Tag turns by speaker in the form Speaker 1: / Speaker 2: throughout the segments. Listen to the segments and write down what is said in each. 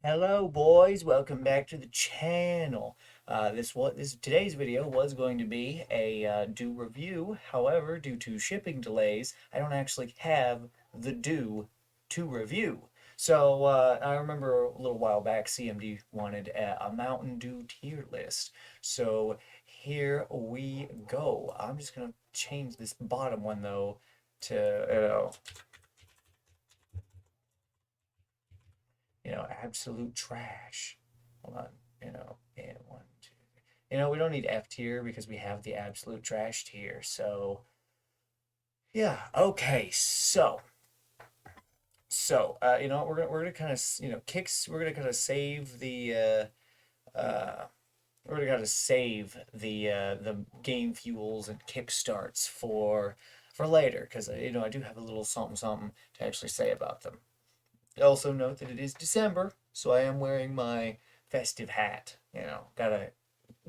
Speaker 1: Hello, boys. Welcome back to the channel. This today's video was going to be a dew review. However, due to shipping delays, I don't actually have the dew to review. So I remember a little while back, CMD wanted a Mountain Dew tier list. So here we go. I'm just gonna change this bottom one though to absolute trash. Hold on, and one, two. We don't need F tier because we have the absolute trash tier. So, yeah, okay. We're gonna kind of kicks. We're gonna kind of save we're gonna kind of save the game fuels and kickstarts for later because I do have a little something something to actually say about them. Also note that it is December, so I am wearing my festive hat. Gotta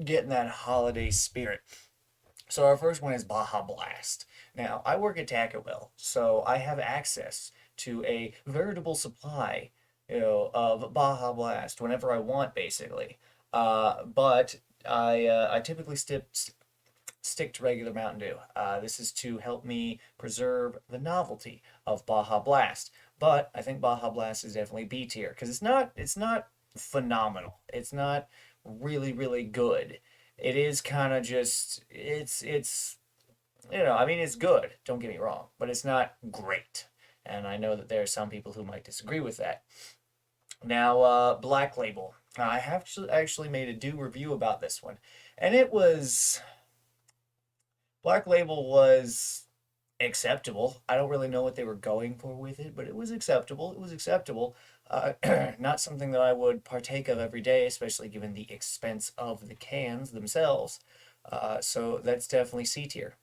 Speaker 1: get in that holiday spirit. So our first one is Baja Blast. Now, I work at Taco, so I have access to a veritable supply, of Baja Blast whenever I want, basically. But I typically stick to regular Mountain Dew. This is to help me preserve the novelty of Baja Blast. But I think Baja Blast is definitely B tier because it's not phenomenal. It's not really good. It is kind of just it's I mean it's good. Don't get me wrong, but it's not great. And I know that there are some people who might disagree with that. Now, Black Label. I have actually made a dew review about this one, and it was Black Label was acceptable. I don't really know what they were going for with it, but it was acceptable. It was acceptable. Not something that I would partake of every day, especially given the expense of the cans themselves. So that's definitely C tier.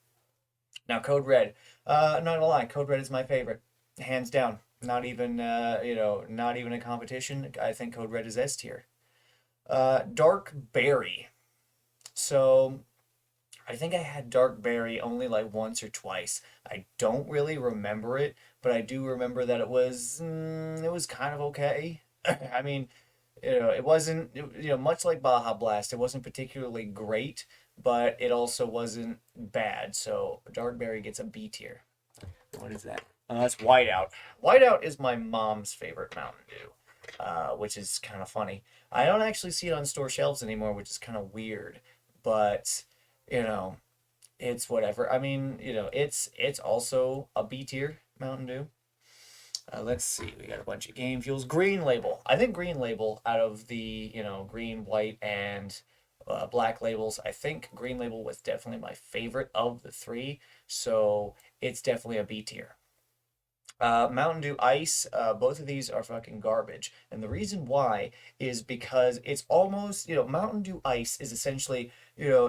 Speaker 1: Now, Code Red. I'm not gonna lie, Code Red is my favorite, hands down. Not even a competition. I think Code Red is S tier. Dark Berry. So I think I had Dark Berry only like once or twice. I don't really remember it, but I do remember that it was kind of okay. I mean, it wasn't much like Baja Blast. It wasn't particularly great, but it also wasn't bad. So Dark Berry gets a B tier. What is that? That's Whiteout. Whiteout is my mom's favorite Mountain Dew, which is kind of funny. I don't actually see it on store shelves anymore, which is kind of weird. But you know, it's whatever. I mean, it's also a B tier Mountain Dew. Let's see. We got a bunch of game fuels. Green Label. I think Green Label out of the green, white, and black labels. I think Green Label was definitely my favorite of the three. So it's definitely a B tier. Mountain Dew Ice, both of these are fucking garbage. And the reason why is because it's almost, Mountain Dew Ice is essentially,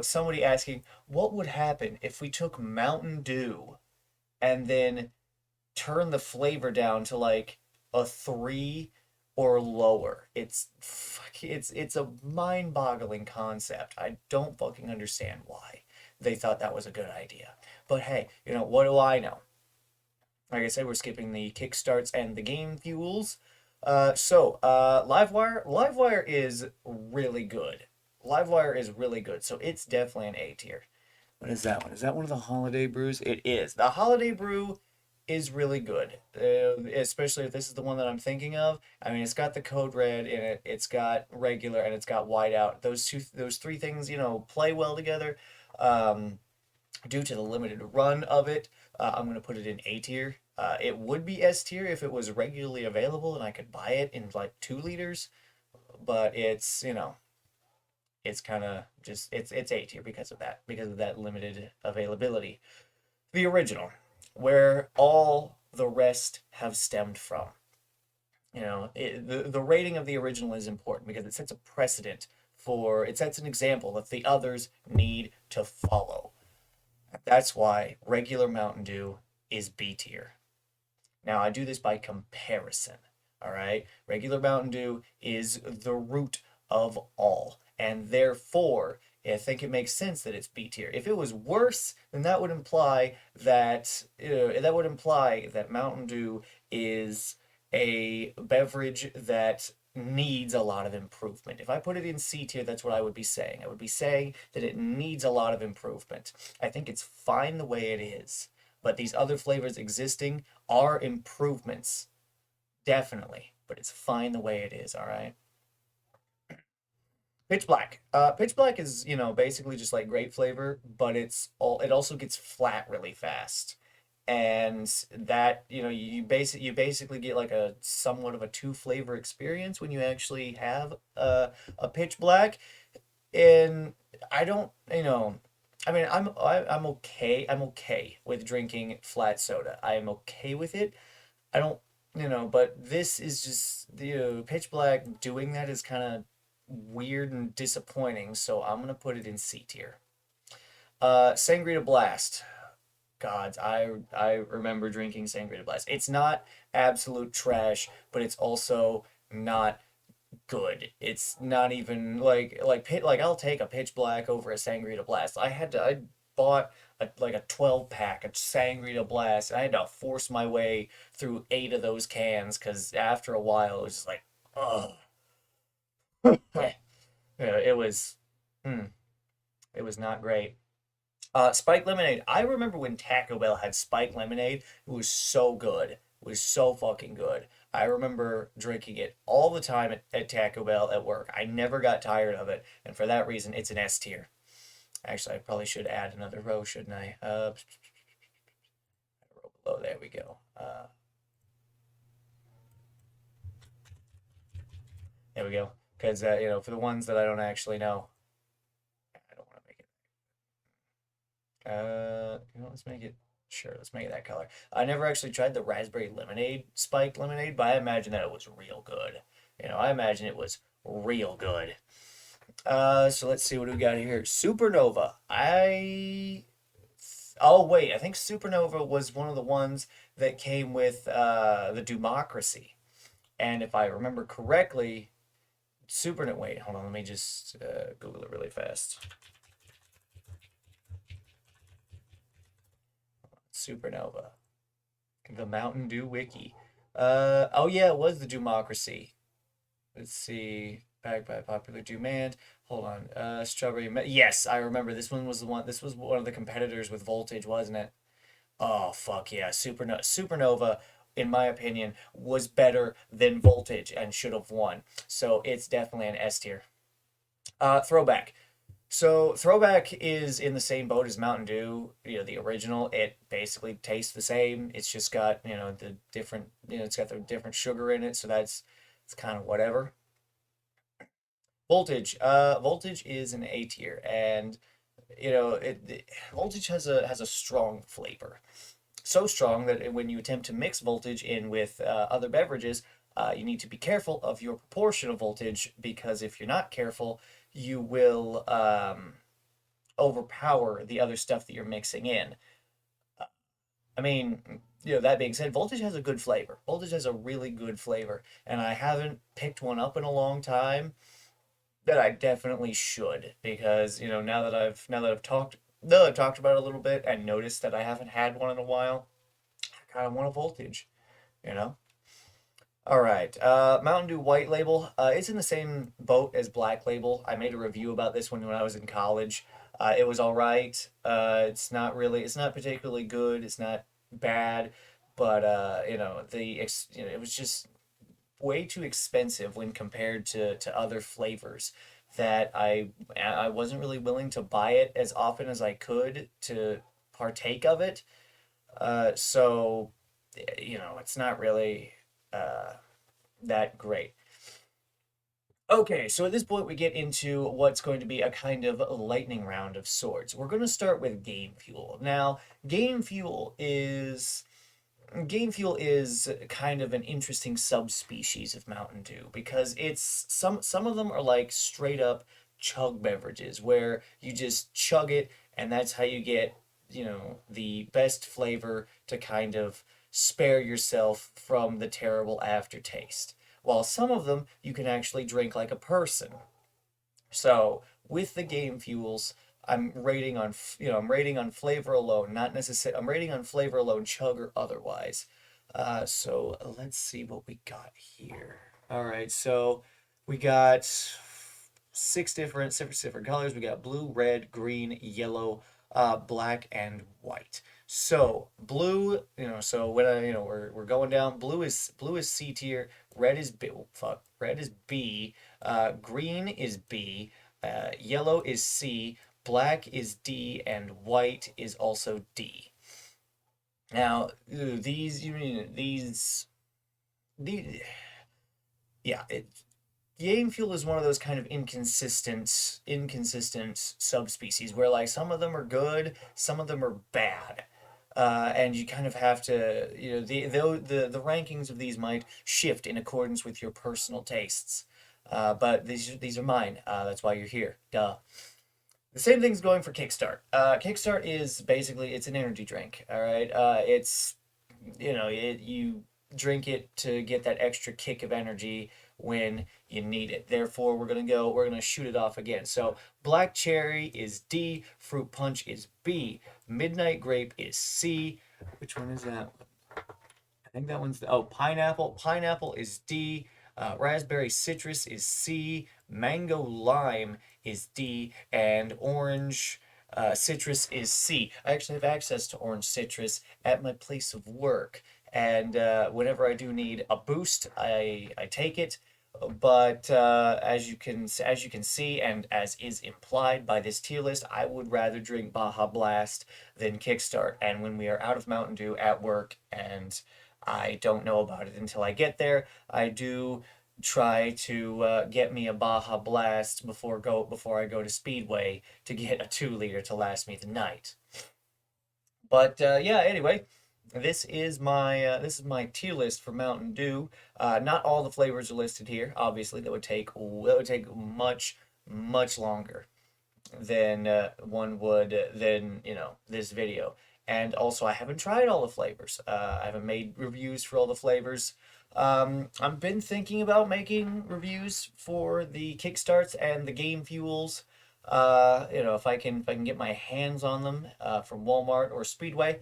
Speaker 1: somebody asking, what would happen if we took Mountain Dew and then turn the flavor down to like a three or lower? It's a mind-boggling concept. I don't fucking understand why they thought that was a good idea. But hey, what do I know? Like I said, we're skipping the kickstarts and the game fuels. Livewire. Livewire is really good. Livewire is really good, so it's definitely an A tier. What is that one? Is that one of the holiday brews? It is. The holiday brew is really good, especially if this is the one that I'm thinking of. I mean, it's got the code red in it, it's got regular, and it's got whiteout. Those three things, play well together. Um, Due to the limited run of it, I'm going to put it in A tier. It would be S tier if it was regularly available and I could buy it in like 2 liters, but it's kind of just it's A tier because of that limited availability. The original, where all the rest have stemmed from. The rating of the original is important because it sets a precedent it sets an example that the others need to follow. That's why regular Mountain Dew is B tier. Now, I do this by comparison. All right? Regular Mountain Dew is the root of all. And therefore, I think it makes sense that it's B tier. If it was worse, then that would imply that Mountain Dew is a beverage that needs a lot of improvement. If I put it in C tier, that's what I would be saying. I would be saying that it needs a lot of improvement. I think it's fine the way it is, but these other flavors existing are improvements, definitely. But it's fine the way it is, all right? Pitch Black. Pitch Black is, basically just like grape flavor, but it also gets flat really fast. And that, you basically get like a somewhat of a two flavor experience when you actually have a Pitch Black. And I don't, I mean, I'm okay. I'm okay with drinking flat soda. I am okay with it. I don't, but this is just Pitch Black doing that is kind of weird and disappointing. So I'm gonna put it in C tier. Sangria Blast. God, I remember drinking Sangria Blast. It's not absolute trash, but it's also not good. It's not even like I'll take a Pitch Black over a Sangria Blast. I bought like a 12 pack of Sangria Blast. And I had to force my way through 8 of those cans because after a while it was just like, oh, yeah, it was, hmm, it was not great. Spiked lemonade. I remember when Taco Bell had spiked lemonade. It was so good. It was so fucking good. I remember drinking it all the time at Taco Bell at work. I never got tired of it, and for that reason, it's an S tier. Actually, I probably should add another row, shouldn't I? Row below. There we go. There we go. Because for the ones that I don't actually know, I don't want to make it. Let's make it. Sure, let's make it that color. I never actually tried the raspberry lemonade, spiked lemonade, but I imagine that it was real good. I imagine it was real good. So let's see what we got here. Supernova. Oh wait, I think Supernova was one of the ones that came with the Democracy. And if I remember correctly, Wait, hold on, let me just Google it really fast. Supernova. The Mountain Dew Wiki. Oh yeah, it was the Democracy. Let's see. Backed by popular demand. Hold on. Yes, I remember. This one was the one. This was one of the competitors with Voltage, wasn't it? Oh fuck yeah! Supernova, in my opinion, was better than Voltage and should have won. So it's definitely an S tier. Throwback. So Throwback is in the same boat as Mountain Dew, the original. It basically tastes the same. It's just got, the different, it's got the different sugar in it, so it's kind of whatever. Voltage is an A tier, and Voltage has a strong flavor. So strong that when you attempt to mix Voltage in with other beverages, you need to be careful of your proportion of Voltage because if you're not careful, you will overpower the other stuff that you're mixing in. I mean, that being said, Voltage has a good flavor. Voltage has a really good flavor, and I haven't picked one up in a long time that I definitely should because, now that I've talked about it a little bit and noticed that I haven't had one in a while, I kind of want a Voltage, you know? All right. Mountain Dew White Label. It's in the same boat as Black Label. I made a review about this one when I was in college. It was all right. It's not particularly good. It's not bad, but it was just way too expensive when compared to other flavors that I wasn't really willing to buy it as often as I could to partake of it. So, it's not really uh, that great. Okay, so at this point we get into what's going to be a kind of lightning round of sorts. We're going to start with Game Fuel. Now, Game Fuel is Game Fuel is kind of an interesting subspecies of Mountain Dew because it's some of them are like straight up chug beverages where you just chug it and that's how you get, the best flavor to kind of spare yourself from the terrible aftertaste. While some of them you can actually drink like a person. So with the game fuels, I'm rating on flavor alone, not necessarily. I'm rating on flavor alone, chug or otherwise. So let's see what we got here. All right, so we got six different colors. We got blue, red, green, yellow, black, and white. So blue, so when we're going down. Blue is C tier. Red is B. Oh, fuck. Red is B. Green is B. Yellow is C. Black is D, and white is also D. Now, these, you mean these, yeah, game fuel is one of those kind of inconsistent subspecies where like some of them are good, some of them are bad. And you kind of have to, the rankings of these might shift in accordance with your personal tastes. But these are mine. That's why you're here. Duh. The same thing's going for Kickstart. Kickstart is basically it's an energy drink. All right. It's you drink it to get that extra kick of energy when you need it. Therefore, we're gonna shoot it off again. So black cherry is D, fruit punch is B, midnight grape is C. Which one is that? I think that one's pineapple. Pineapple is D. Raspberry citrus is C. Mango lime is D, and orange citrus is C. I actually have access to orange citrus at my place of work, and whenever I do need a boost, I take it. But as you can see, and as is implied by this tier list, I would rather drink Baja Blast than Kickstart. And when we are out of Mountain Dew at work and I don't know about it until I get there, I do try to get me a Baja Blast before I go to Speedway to get a 2 liter to last me the night. But yeah, anyway, this is my tier list for Mountain Dew. Not all the flavors are listed here. Obviously, that would take much longer than this video. And also, I haven't tried all the flavors. I haven't made reviews for all the flavors. I've been thinking about making reviews for the kickstarts and the game fuels. If I can get my hands on them from Walmart or Speedway.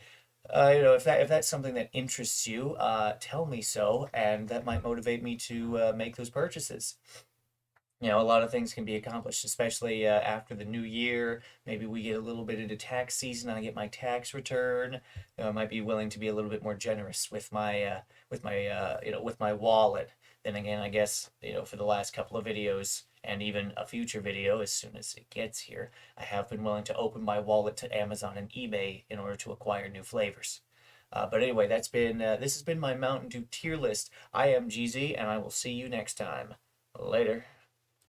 Speaker 1: If that's something that interests you, tell me so, and that might motivate me to make those purchases. A lot of things can be accomplished, especially after the new year. Maybe we get a little bit into tax season. I get my tax return. I might be willing to be a little bit more generous with my wallet. Then again, I guess for the last couple of videos and even a future video, as soon as it gets here, I have been willing to open my wallet to Amazon and eBay in order to acquire new flavors. But anyway, this has been my Mountain Dew tier list. I am GZ, and I will see you next time. Later.